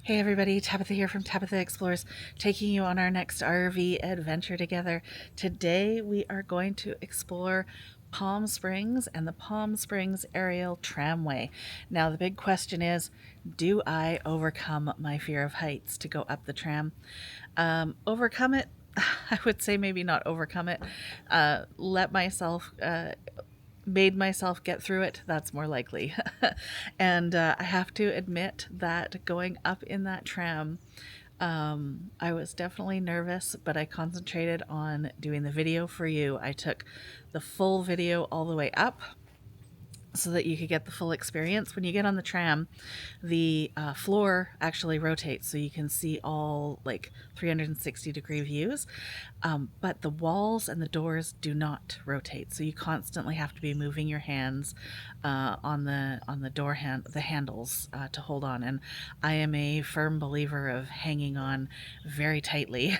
Hey everybody, Tabitha here from Tabitha Explores, taking you on our next RV adventure together. Today we are going to explore Palm Springs and the Palm Springs Arial Tramway. Now the big question is, do I overcome my fear of heights to go up the tram? Overcome it? I would say maybe not overcome it. Let myself made myself get through it, that's more likely. And I have to admit that going up in that tram, I was definitely nervous, but I concentrated on doing the video for you. I took the full video all the way up so that you could get the full experience. When you get on the tram, the floor actually rotates so you can see all like 360-degree views, but the walls and the doors do not rotate, so you constantly have to be moving your hands on the the handles to hold on. And I am a firm believer of hanging on very tightly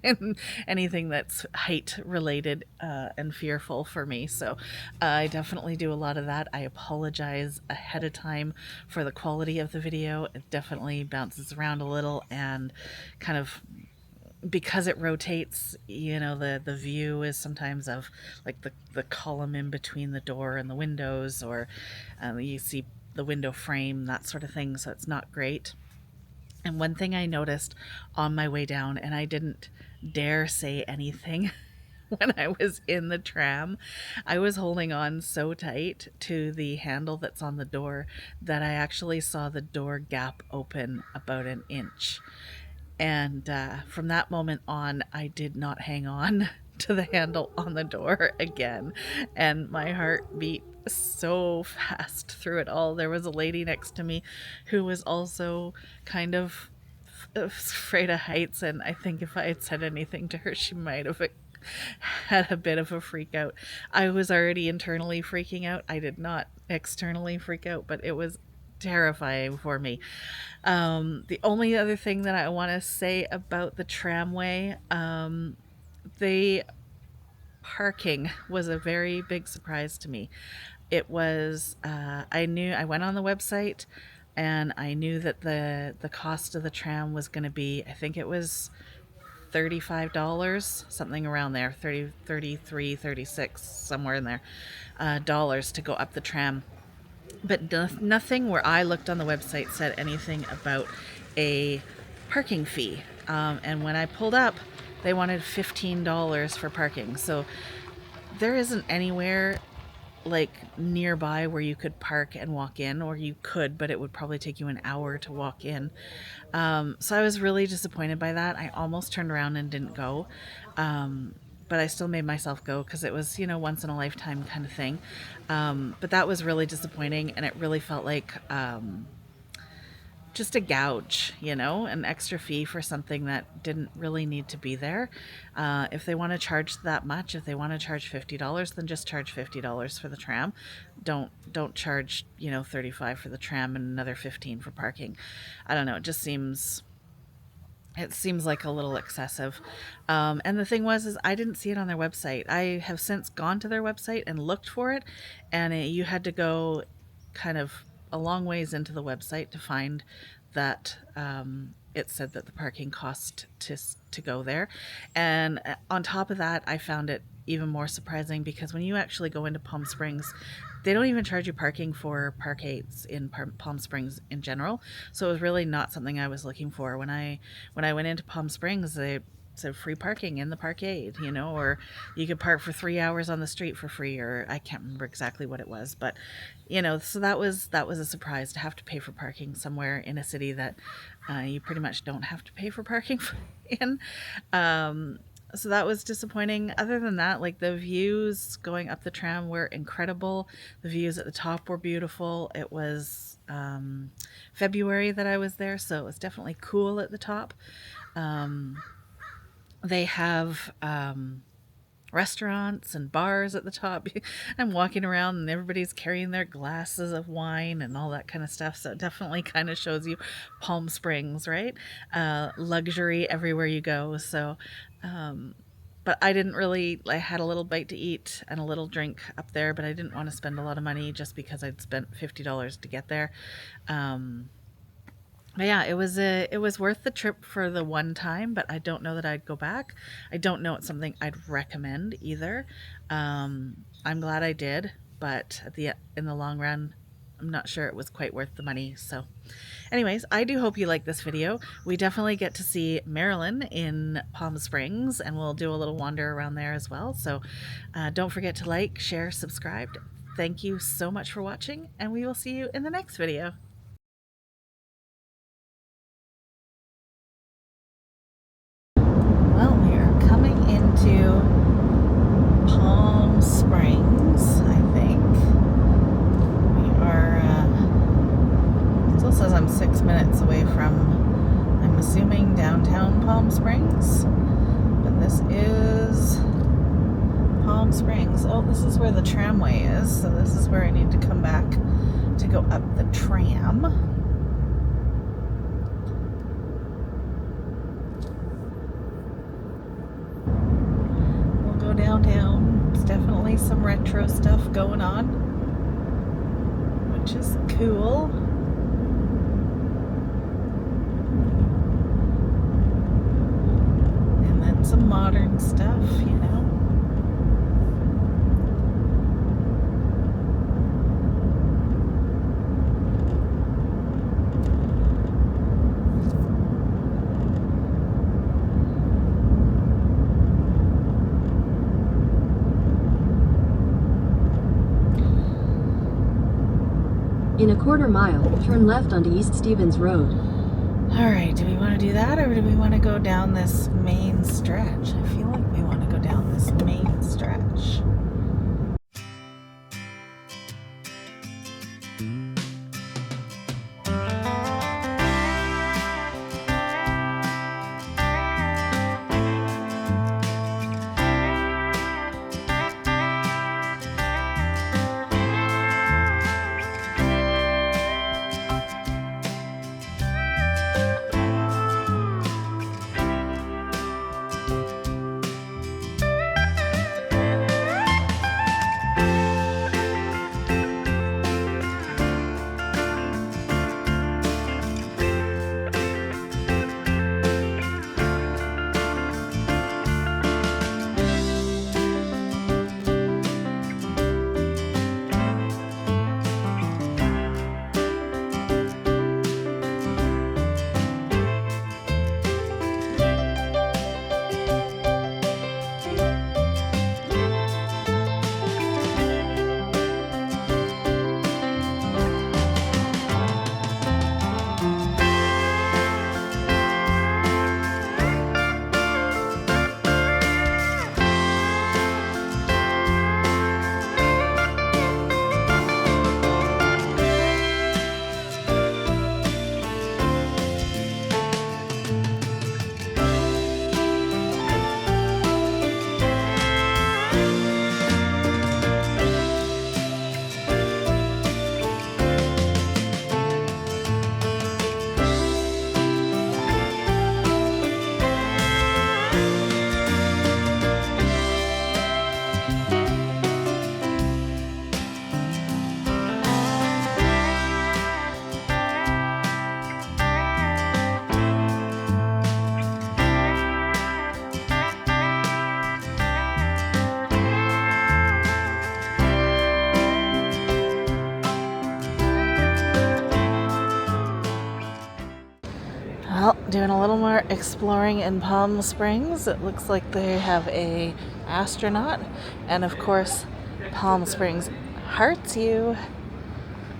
and anything that's height related and fearful for me. So I definitely do a lot of that. I apologize ahead of time for the quality of the video. It definitely bounces around a little, and kind of because it rotates, the view is sometimes of like the column in between the door and the windows, or you see the window frame, that sort of thing. So it's not great. And one thing I noticed on my way down, and I didn't dare say anything when I was in the tram, I was holding on so tight to the handle that's on the door that I actually saw the door gap open about an inch. And from that moment on, I did not hang on to the handle on the door again. And my heart beat so fast through it all. There was a lady next to me who was also kind of afraid of heights. And I think if I had said anything to her, she might have had a bit of a freak out. I was already internally freaking out. I did not externally freak out, but it was terrifying for me. The only other thing that I want to say about the tramway, the parking was a very big surprise to me. It was, I went on the website and I knew that the cost of the tram was going to be, I think it was $35, something around there, 30, 33, 36, somewhere in there, dollars to go up the tram. But nothing where I looked on the website said anything about a parking fee. And when I pulled up, they wanted $15 for parking. So there isn't anywhere like nearby where you could park and walk in, or you could, but it would probably take you an hour to walk in. So I was really disappointed by that. I almost turned around and didn't go. But I still made myself go because it was, once in a lifetime kind of thing. But that was really disappointing, and it really felt like just a gouge, an extra fee for something that didn't really need to be there. If they want to charge that much, if they want to charge $50, then just charge $50 for the tram. Don't charge, 35 for the tram and another 15 for parking. I don't know. It seems like a little excessive. And the thing is I didn't see it on their website. I have since gone to their website and looked for it, and you had to go kind of a long ways into the website to find that it said that the parking cost to go there. And on top of that, I found it even more surprising because when you actually go into Palm Springs, they don't even charge you parking for parkades in Palm Springs in general. So it was really not something I was looking for. When I went into Palm Springs, they said free parking in the parkade, or you could park for 3 hours on the street for free, or I can't remember exactly what it was, but so that was a surprise to have to pay for parking somewhere in a city that you pretty much don't have to pay for parking in. So that was disappointing. Other than that, like, the views going up the tram were incredible. The views at the top were beautiful. It was February that I was there, so it was definitely cool at the top. They have restaurants and bars at the top. I'm walking around and everybody's carrying their glasses of wine and all that kind of stuff. So it definitely kind of shows you Palm Springs, right? Luxury everywhere you go. So, but I didn't really, I had a little bite to eat and a little drink up there, but I didn't want to spend a lot of money just because I'd spent $50 to get there. But But yeah, it was worth the trip for the one time, but I don't know that I'd go back. I don't know it's something I'd recommend either. I'm glad I did, but in the long run, I'm not sure it was quite worth the money. So anyways, I do hope you like this video. We definitely get to see Maryland in Palm Springs, and we'll do a little wander around there as well. So don't forget to like, share, subscribe. Thank you so much for watching, and we will see you in the next video. Well, we are coming into Palm Springs, I think. We are, still says I'm 6 minutes away from, I'm assuming, downtown Palm Springs. But this is Palm Springs. Oh, this is where the tramway is, so this is where I need to come back to go up the tram. Downtown. There's definitely some retro stuff going on, which is cool. And then some modern stuff, you know. In a quarter mile, turn left onto East Stevens Road. Alright, do we want to do that, or do we want to go down this main stretch? I feel like we want to go down this main stretch. Well, doing a little more exploring in Palm Springs. It looks like they have a astronaut, and of course, Palm Springs hearts you.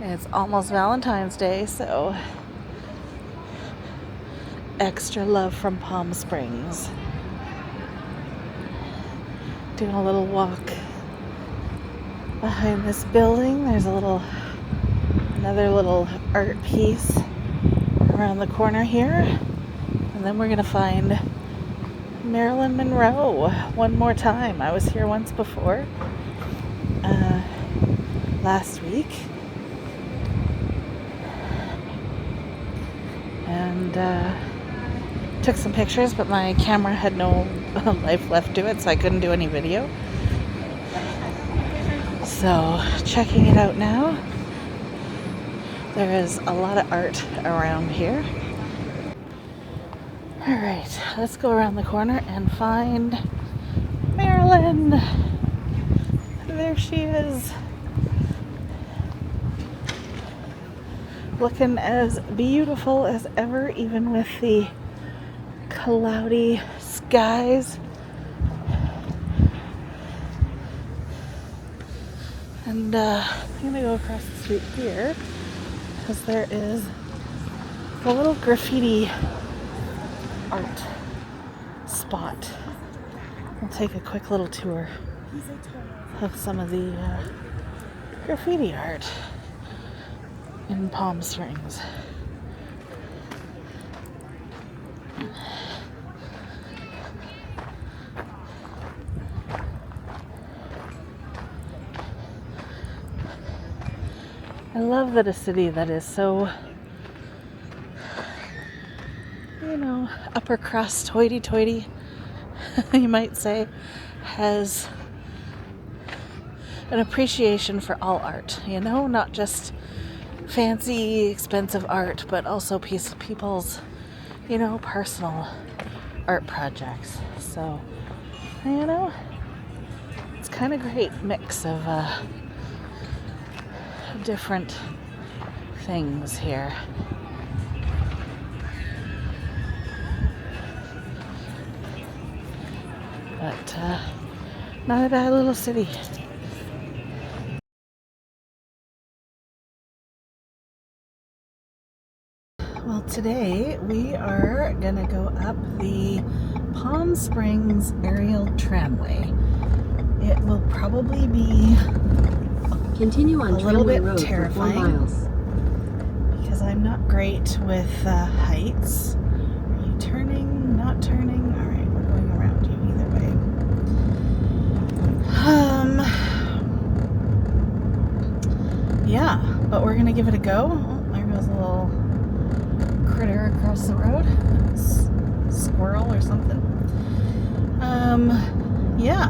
It's almost Valentine's Day, so extra love from Palm Springs. Doing a little walk behind this building. There's another little art piece around the corner here, and then we're gonna find Marilyn Monroe one more time. I was here once before, last week, and took some pictures, but my camera had no life left to it, so I couldn't do any video. So checking it out now. There is a lot of art around here. Alright, let's go around the corner and find Marilyn. There she is. Looking as beautiful as ever, even with the cloudy skies. And I'm gonna go across the street here because there is a little graffiti art spot. We'll take a quick little tour of some of the graffiti art in Palm Springs. I love that a city that is so, upper crust, hoity-toity, you might say, has an appreciation for all art, not just fancy, expensive art, but also people's, personal art projects. So, it's kind of great mix of different things here. But not a bad little city. Well, today we are gonna go up the Palm Springs Arial Tramway. It will probably be Continue on a little Tramway bit Road terrifying for 4 miles. because I'm not great with heights. Are you turning? Not turning? All right, we're going around you either way. Yeah, but we're gonna give it a go. Oh, there goes a little critter across the road. Squirrel or something. Yeah.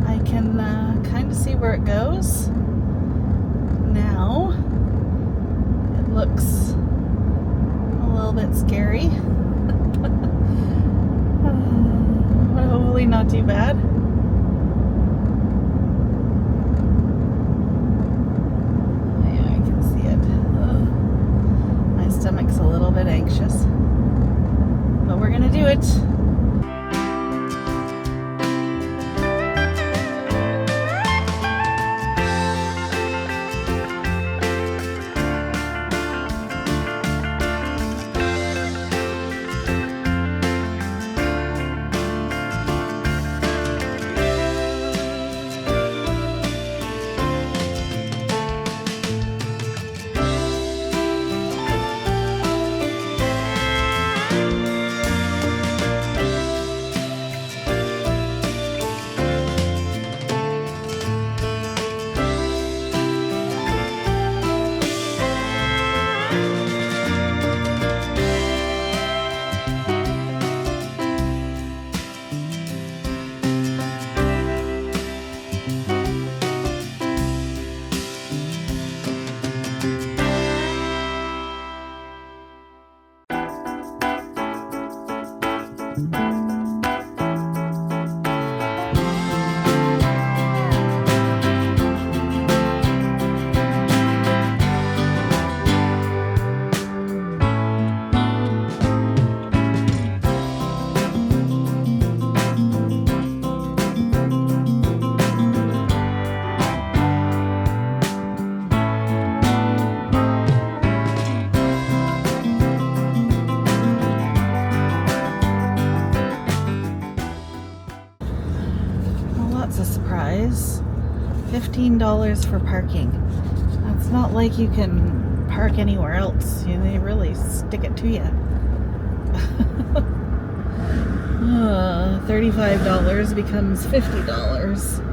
I can kind of see where it goes. Now, it looks a little bit scary. But hopefully not too bad. Yeah, I can see it. My stomach's a little bit anxious. But we're gonna do it. That's a surprise. $15 for parking. That's not like you can park anywhere else. They really stick it to you. $35 becomes $50.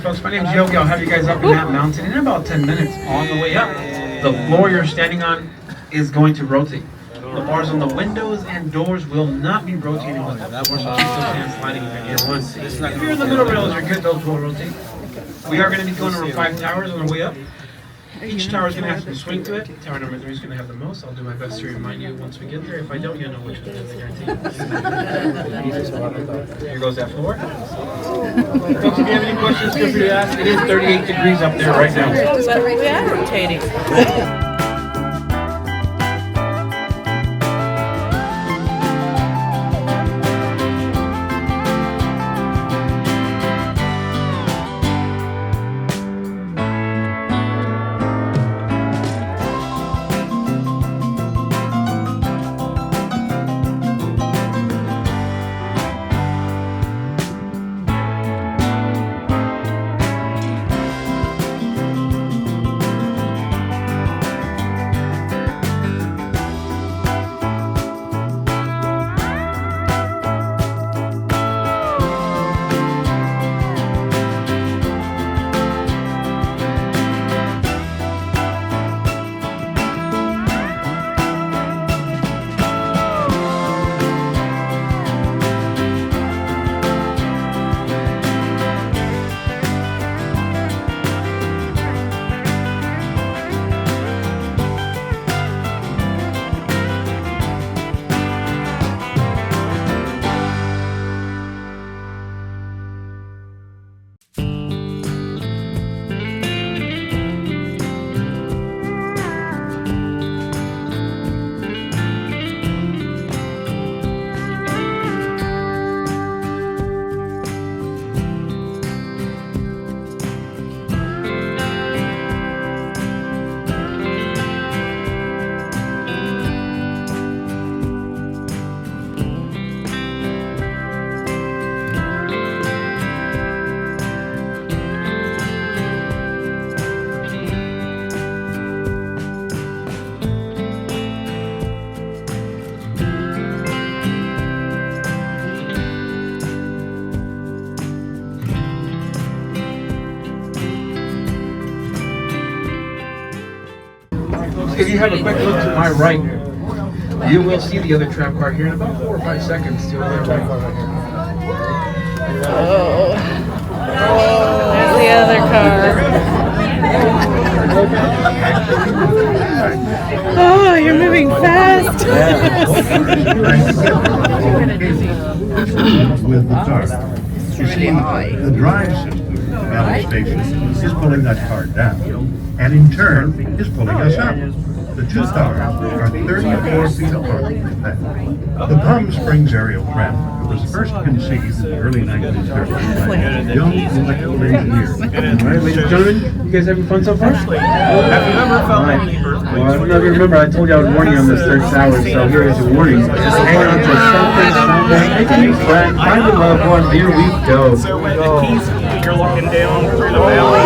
folks. My name's Yogi. I'll have you guys up in that mountain in about 10 minutes. On the way up, the floor you're standing on is going to rotate. The bars on the windows and doors will not be rotating with the floor, so keep those hands sliding if you need one. If you're in the middle rails, you're good. Those will rotate. We are going to be going over 5 towers on the way up. Each tower is going to have some swing to it. Tower number 3 is going to have the most. I'll do my best to remind you once we get there. If I don't, you'll know which one it is, I guarantee. Here goes that floor. Folks, if you have any questions, feel free to ask. It is 38 degrees up there right now. But we are rotating. If you have a quick look to my right, you will see the other tram car here in about 4 or 5 seconds to their right. Oh. There's the other car. Oh, you're moving fast. With the car. You see, the drive system, the Valley Station, is pulling that car down, and in turn is pulling us up. The two towers are 34 feet apart from that. The Palm Springs Arial Tramway was first conceived in the early 1930s by a young electrical engineer. All right, ladies and gentlemen, you guys having fun so far? Have you ever felt any earthquakes? Well, I don't know if you remember, I told you I would warn you on this third tower, so here is a warning. Just hang on to something, make a new friend, find a loved one, here we go. So when the keys, you're looking down through the valley,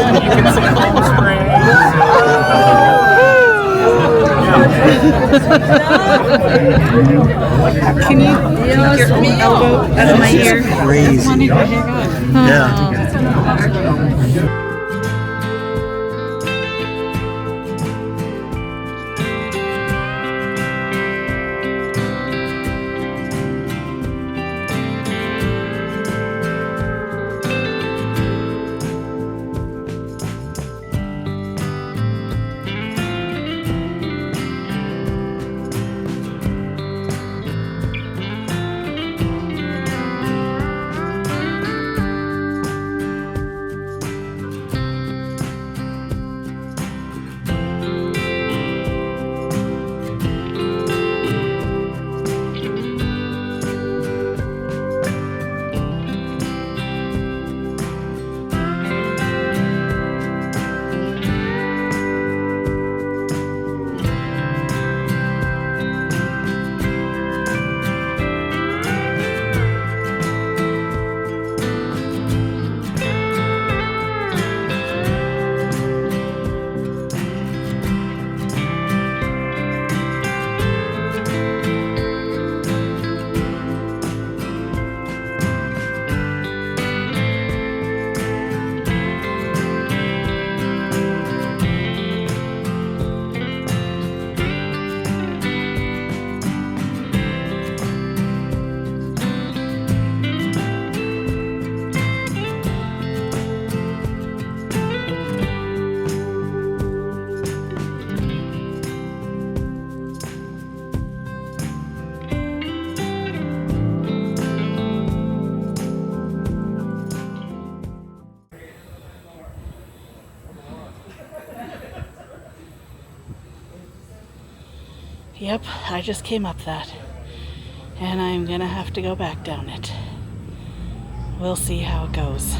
you can see Palm Springs. Can you get your elbow out of my ear? Crazy. Yeah. Yep, I just came up that. And I'm gonna have to go back down it. We'll see how it goes.